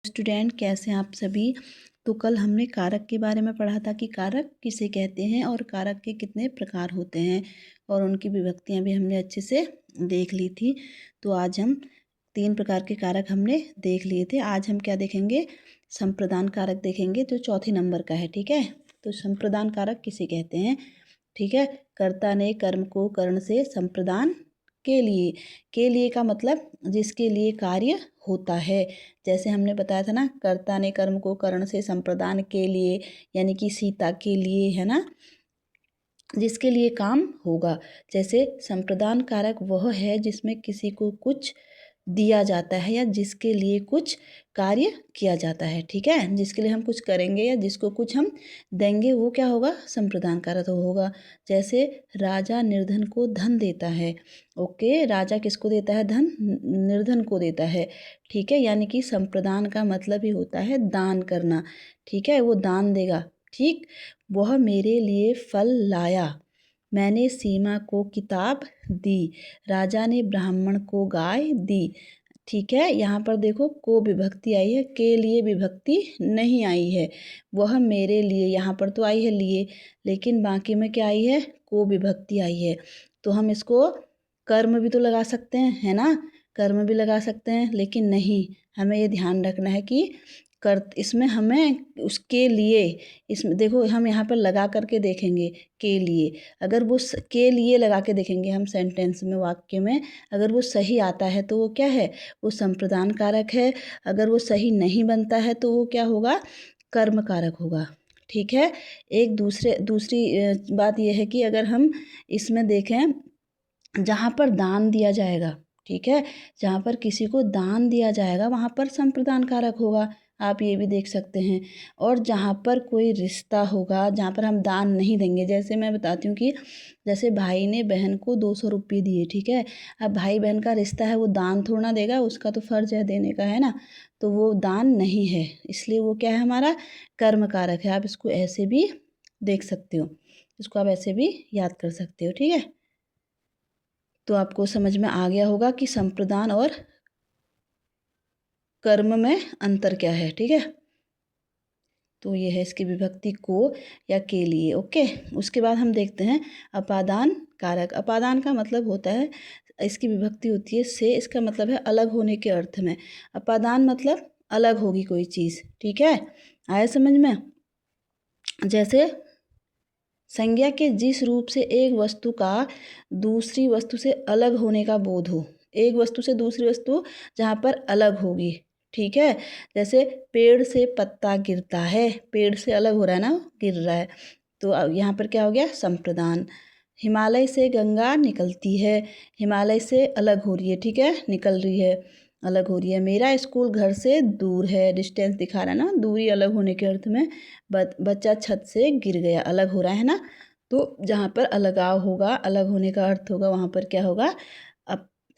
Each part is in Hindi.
स्टूडेंट, कैसे हैं आप सभी। तो कल हमने कारक के बारे में पढ़ा था कि कारक किसे कहते हैं और कारक के कितने प्रकार होते हैं, और उनकी विभक्तियां भी हमने अच्छे से देख ली थी। तो आज हम 3 प्रकार के कारक हमने देख लिए थे। आज हम क्या देखेंगे? संप्रदान कारक देखेंगे, जो चौथे नंबर का है। ठीक है, तो संप्रदान कारक किसे कहते हैं? ठीक है, कर्ता ने कर्म को करण से संप्रदान के लिए का मतलब जिसके लिए कार्य होता है। जैसे हमने बताया था ना, कर्ता ने कर्म को करण से संप्रदान के लिए, यानी कि सीता के लिए, है ना, जिसके लिए काम होगा। जैसे संप्रदान कारक वह है जिसमें किसी को कुछ दिया जाता है या जिसके लिए कुछ कार्य किया जाता है। ठीक है, जिसके लिए हम कुछ करेंगे या जिसको कुछ हम देंगे, वो क्या होगा? संप्रदान कारक होगा। जैसे राजा निर्धन को धन देता है। ओके, राजा किसको देता है? धन, निर्धन को देता है। ठीक है, यानी कि संप्रदान का मतलब ही होता है दान करना। ठीक है, वो दान देगा। ठीक, वह मेरे लिए फल लाया, मैंने सीमा को किताब दी, राजा ने ब्राह्मण को गाय दी। ठीक है, यहाँ पर देखो को विभक्ति आई है, के लिए विभक्ति नहीं आई है। वह मेरे लिए, यहाँ पर तो आई है लिए, लेकिन बाकी में क्या आई है? को विभक्ति आई है। तो हम इसको कर्म भी तो लगा सकते हैं, है ना, कर्म भी लगा सकते हैं, लेकिन नहीं, हमें ये ध्यान रखना है कि कर इसमें हमें उसके लिए, इसमें देखो हम यहाँ पर लगा करके देखेंगे के लिए। अगर वो के लिए लगा के देखेंगे हम सेंटेंस में, वाक्य में, अगर वो सही आता है तो वो क्या है? वो संप्रदान कारक है। अगर वो सही नहीं बनता है तो वो क्या होगा? कर्म कारक होगा। ठीक है, एक दूसरी बात यह है कि अगर हम इसमें देखें, जहाँ पर दान दिया जाएगा, ठीक है, जहाँ पर किसी को दान दिया जाएगा वहाँ पर संप्रदान कारक होगा। आप ये भी देख सकते हैं। और जहाँ पर कोई रिश्ता होगा, जहाँ पर हम दान नहीं देंगे, जैसे मैं बताती हूँ कि जैसे भाई ने बहन को 200 रुपये दिए। ठीक है, अब भाई बहन का रिश्ता है, वो दान थोड़ा ना देगा, उसका तो फर्ज है देने का, है ना, तो वो दान नहीं है, इसलिए वो क्या है? हमारा कर्म कारक है। आप इसको ऐसे भी देख सकते हो, इसको आप ऐसे भी याद कर सकते हो। ठीक है, तो आपको समझ में आ गया होगा कि संप्रदान और कर्म में अंतर क्या है। ठीक है, तो ये है इसकी विभक्ति को या के लिए। ओके, उसके बाद हम देखते हैं अपादान कारक। अपादान का मतलब होता है, इसकी विभक्ति होती है से, इसका मतलब है अलग होने के अर्थ में। अपादान मतलब अलग होगी कोई चीज़। ठीक है, आया समझ में? जैसे संज्ञा के जिस रूप से एक वस्तु का दूसरी वस्तु से अलग होने का बोध हो, एक वस्तु से दूसरी वस्तु जहाँ पर अलग होगी। ठीक है, जैसे पेड़ से पत्ता गिरता है, पेड़ से अलग हो रहा है ना, गिर रहा है, तो अब यहाँ पर क्या हो गया? संप्रदान। हिमालय से गंगा निकलती है, हिमालय से अलग हो रही है। ठीक है, निकल रही है, अलग हो रही है। मेरा स्कूल घर से दूर है, डिस्टेंस दिखा रहा है ना, दूरी अलग होने के अर्थ में। बच्चा छत से गिर गया, अलग हो रहा है ना, तो जहाँ पर अलगाव होगा, अलग होने का अर्थ होगा, वहाँ पर क्या होगा?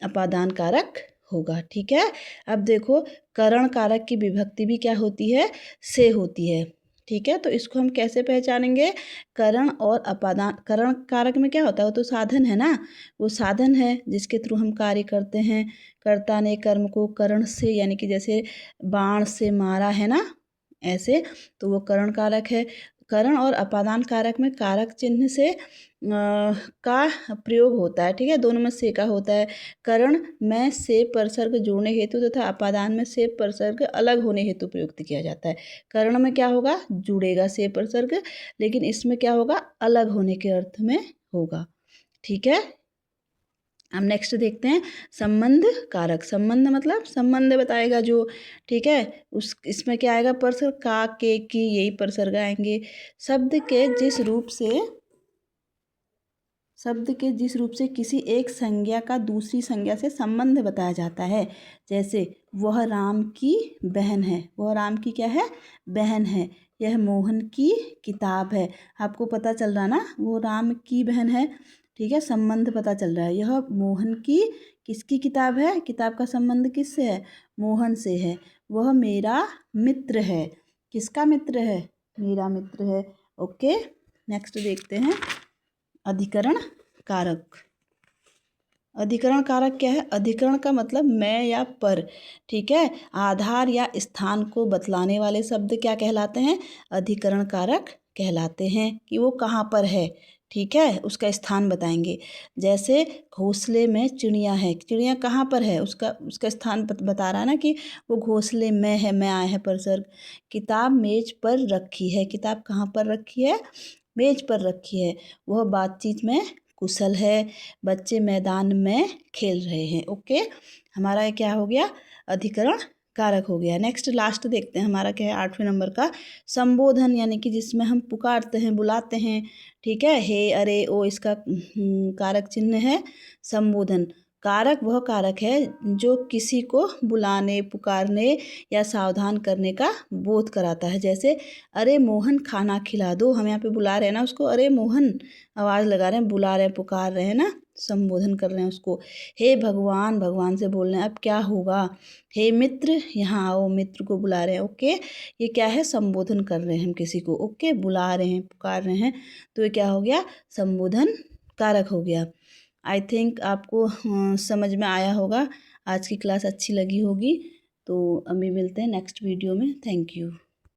अपादान कारक होगा। ठीक है, अब देखो करण कारक की विभक्ति भी क्या होती है? से होती है। ठीक है, तो इसको हम कैसे पहचानेंगे? करण और अपादान। करण कारक में क्या होता है? वो तो साधन है ना, वो साधन है जिसके थ्रू हम कार्य करते हैं। कर्ता ने कर्म को करण से, यानी कि जैसे बाण से मारा है ना, ऐसे, तो वो करण कारक है। करण और अपादान कारक में कारक चिन्ह से का प्रयोग होता है। ठीक है, दोनों में से का होता है। करण में से परसर्ग जोड़ने हेतु तथा अपादान में से परसर्ग अलग होने हेतु प्रयुक्त किया जाता है। करण में क्या होगा? जुड़ेगा से परसर्ग, लेकिन इसमें क्या होगा? अलग होने के अर्थ में होगा। ठीक है, हम नेक्स्ट देखते हैं संबंध कारक। संबंध मतलब संबंध बताएगा जो। ठीक है, उस इसमें क्या आएगा? परसर्ग, का, के, की, यही परसर्ग आएंगे। शब्द के जिस रूप से किसी एक संज्ञा का दूसरी संज्ञा से संबंध बताया जाता है। जैसे वह राम की बहन है, वह राम की क्या है? बहन है। यह मोहन की किताब है। आपको पता चल रहा ना, वो राम की बहन है। ठीक है, संबंध पता चल रहा है। यह मोहन की किसकी किताब है? किताब का संबंध किससे है? मोहन से है। वह मेरा मित्र है। किसका मित्र है? मेरा मित्र है। ओके, नेक्स्ट देखते हैं अधिकरण कारक। अधिकरण कारक क्या है? अधिकरण का मतलब मैं या पर, ठीक है। आधार या स्थान को बतलाने वाले शब्द क्या कहलाते हैं? अधिकरण कारक कहलाते हैं कि वो कहाँ पर है, ठीक है, उसका स्थान बताएंगे। जैसे घोंसले में चिड़िया है, चिड़िया कहाँ पर है, उसका उसका स्थान बता रहा है ना कि वो घोंसले में है, मैं आया है परसर। किताब मेज पर रखी है, किताब कहाँ पर रखी है? मेज पर रखी है। वह बातचीत में कुशल है। बच्चे मैदान में खेल रहे हैं। ओके, हमारा ये क्या हो गया? अधिकरण कारक हो गया। नेक्स्ट लास्ट देखते हैं, हमारा क्या है 8वें नंबर का? संबोधन, यानी कि जिसमें हम पुकारते हैं, बुलाते हैं, ठीक है। हे, अरे, ओ, इसका कारक चिन्ह है संबोधन। कारक वह कारक है जो किसी को बुलाने, पुकारने या सावधान करने का बोध कराता है। जैसे अरे मोहन खाना खिला दो, हम यहाँ पे बुला रहे हैं ना उसको, अरे मोहन आवाज़ लगा रहे हैं, बुला रहे हैं, पुकार रहे हैं ना, संबोधन कर रहे हैं उसको। हे भगवान, भगवान से बोल रहे हैं अब क्या होगा। हे मित्र, यहाँ आओ, मित्र को बुला रहे हैं। ओके, ये क्या है? संबोधन कर रहे हैं हम किसी को। ओके, बुला रहे हैं, पुकार रहे हैं, तो ये क्या हो गया? संबोधन कारक हो गया। आई थिंक आपको समझ में आया होगा। आज की क्लास अच्छी लगी होगी। तो अभी मिलते हैं नेक्स्ट वीडियो में। Thank you.